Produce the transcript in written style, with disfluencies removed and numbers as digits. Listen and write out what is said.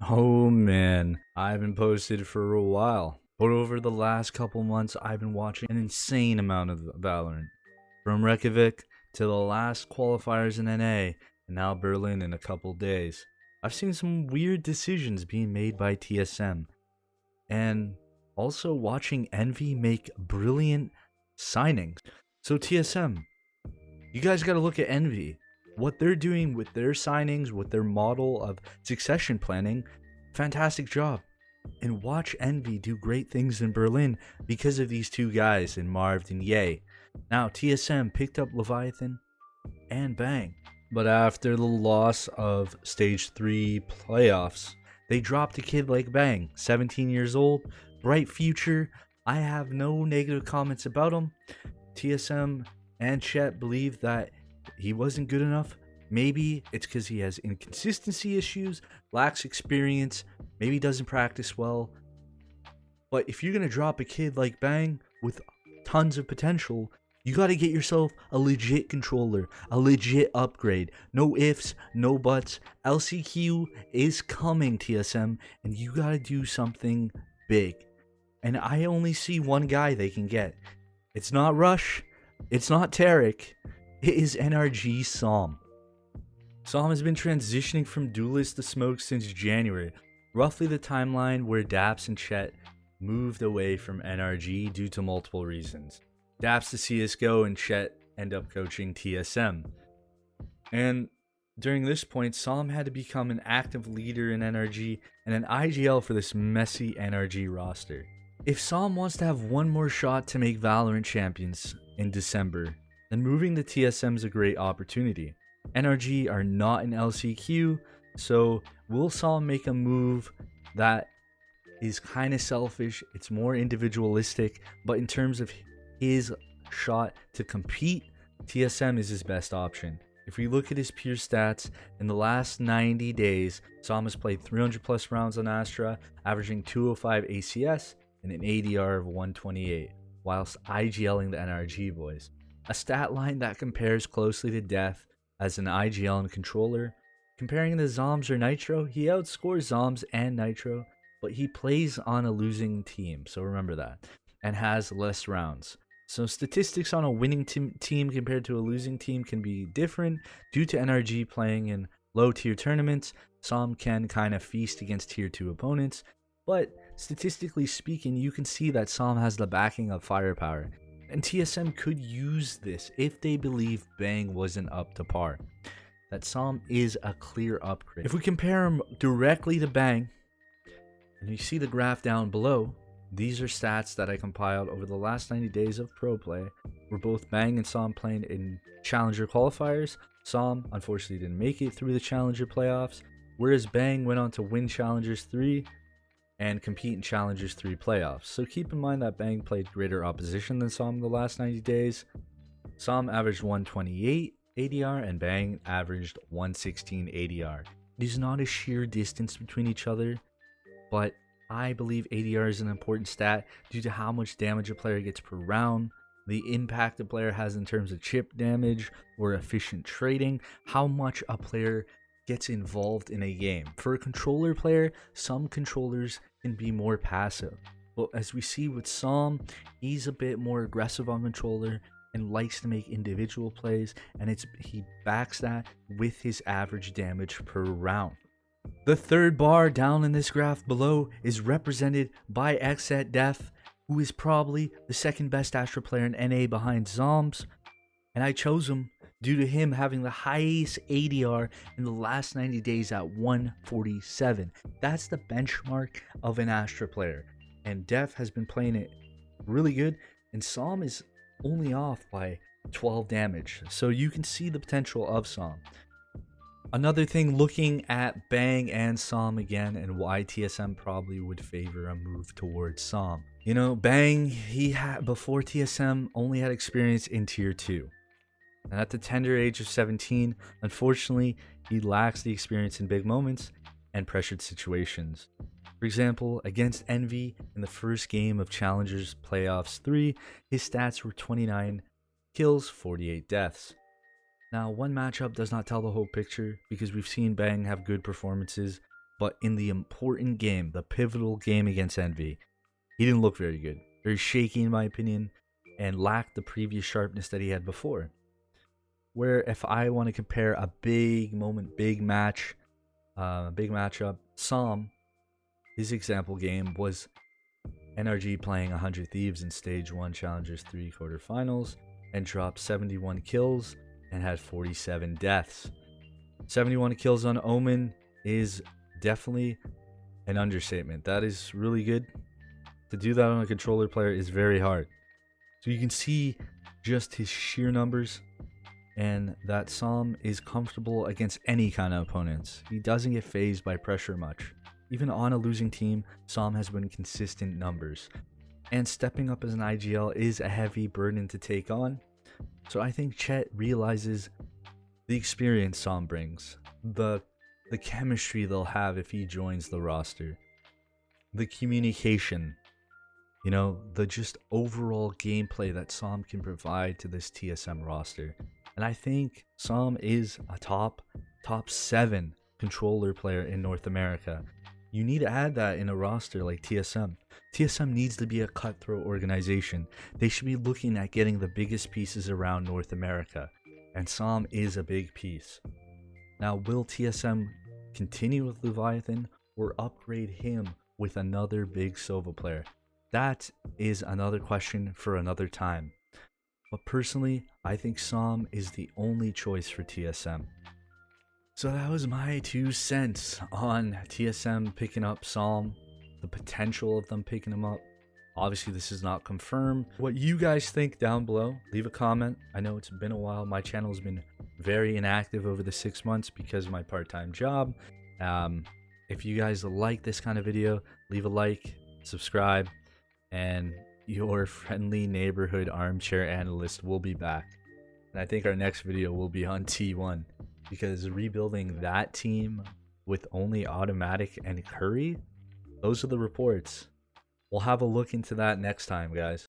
Oh man, I haven't posted for a while. But over the last couple months, I've been watching an insane amount of Valorant. From Reykjavik to the last qualifiers in NA, and now Berlin in a couple days. I've seen some weird decisions being made by TSM, and also watching Envy make brilliant signings. So TSM, you guys gotta look at Envy. What they're doing with their signings, with their model of succession planning, fantastic job. And watch Envy do great things in Berlin because of these two guys in Marv and Ye. Now TSM picked up Leviathan and Bang. But after the loss of Stage 3 playoffs, they dropped a kid like Bang, 17 years old, bright future. I have no negative comments about him. TSM and Chet believe that he wasn't good enough. Maybe it's because he has inconsistency issues, lacks experience, maybe doesn't practice well. But if you're going to drop a kid like Bang with tons of potential, you got to get yourself a legit controller, a legit upgrade. No ifs, no buts. LCQ is coming, TSM, and you got to do something big. And I only see one guy they can get. It's not Rush. It's not Tarek. It is NRG Psalm. Psalm has been transitioning from Duelist to Smoke since January, roughly the timeline where Daps and Chet moved away from NRG due to multiple reasons. Daps to CSGO and Chet end up coaching TSM. And during this point, Psalm had to become an active leader in NRG and an IGL for this messy NRG roster. If Psalm wants to have one more shot to make Valorant champions in December, then moving to TSM is a great opportunity. NRG are not in LCQ, so will Psalm make a move that is kind of selfish? It's more individualistic, but in terms of his shot to compete, TSM is his best option. If we look at his pure stats, in the last 90 days, Psalm has played 300 plus rounds on Astra, averaging 205 ACS and an ADR of 128, whilst IGLing the NRG boys. A stat line that compares closely to Death as an IGL and controller. Comparing the Zoms or Nitro, he outscores Zoms and Nitro, but he plays on a losing team, so remember that, and has less rounds. So statistics on a winning team compared to a losing team can be different due to NRG playing in low tier tournaments. Some can kind of feast against tier 2 opponents, but statistically speaking, you can see that Psalm has the backing of firepower. And TSM could use this if they believe Bang wasn't up to par. That Psalm is a clear upgrade. If we compare him directly to Bang, and you see the graph down below, these are stats that I compiled over the last 90 days of pro play, where both Bang and Psalm played in Challenger qualifiers. Psalm unfortunately didn't make it through the Challenger playoffs, whereas Bang went on to win Challengers 3 and compete in Challengers 3 playoffs. So keep in mind that Bang played greater opposition than Psalm the last 90 days. Psalm averaged 128 ADR and Bang averaged 116 ADR. There's not a sheer distance between each other, but I believe ADR is an important stat due to how much damage a player gets per round, the impact a player has in terms of chip damage or efficient trading, how much a player gets involved in a game. For a controller player, some controllers can be more passive, but as we see with Psalm, he's a bit more aggressive on controller and likes to make individual plays, and he backs that with his average damage per round. The third bar down in this graph below is represented by X at Death, who is probably the second best Astra player in NA behind Zoms, and I chose him due to him having the highest ADR in the last 90 days at 147. That's the benchmark of an Astra player, and Def has been playing it really good, and Psalm is only off by 12 damage, so you can see the potential of Psalm. Another thing, looking at Bang and Psalm again and why TSM probably would favor a move towards Psalm. You know, Bang, before TSM only had experience in tier 2. And at the tender age of 17, unfortunately, he lacks the experience in big moments and pressured situations. For example, against Envy in the first game of Challengers Playoffs 3, his stats were 29 kills, 48 deaths. Now, one matchup does not tell the whole picture because we've seen Bang have good performances but in the important game, the pivotal game against Envy, he didn't look very good. Very shaky in my opinion, and lacked the previous sharpness that he had before. Where if I want to compare a big moment, big matchup, Psalm, his example game was NRG playing 100 Thieves in Stage 1 Challengers 3 quarterfinals and dropped 71 kills and had 47 deaths. 71 kills on Omen is definitely an understatement. That is really good. To do that on a controller player is very hard. So you can see just his sheer numbers, and that Psalm is comfortable against any kind of opponents. He doesn't get phased by pressure much. Even on a losing team, Psalm has been consistent numbers. And stepping up as an IGL is a heavy burden to take on. So I think Chet realizes the experience Psalm brings, the chemistry they'll have if he joins the roster, the communication, you know, the just overall gameplay that Psalm can provide to this TSM roster. And I think Psalm is a top 7 controller player in North America. You need to add that in a roster like TSM. TSM needs to be a cutthroat organization. They should be looking at getting the biggest pieces around North America, and Psalm is a big piece. Now, will TSM continue with Leviathan or upgrade him with another big Sova player? That is another question for another time. But personally, I think Psalm is the only choice for TSM. So that was my 2 cents on TSM picking up Psalm, the potential of them picking him up. Obviously, this is not confirmed. What you guys think down below, leave a comment. I know it's been a while. My channel has been very inactive over the 6 months because of my part-time job. If you guys like this kind of video, leave a like, subscribe, and your friendly neighborhood armchair analyst will be back. And I think our next video will be on T1, because rebuilding that team with only Automatic and Curry, those are the reports. We'll have a look into that next time, guys.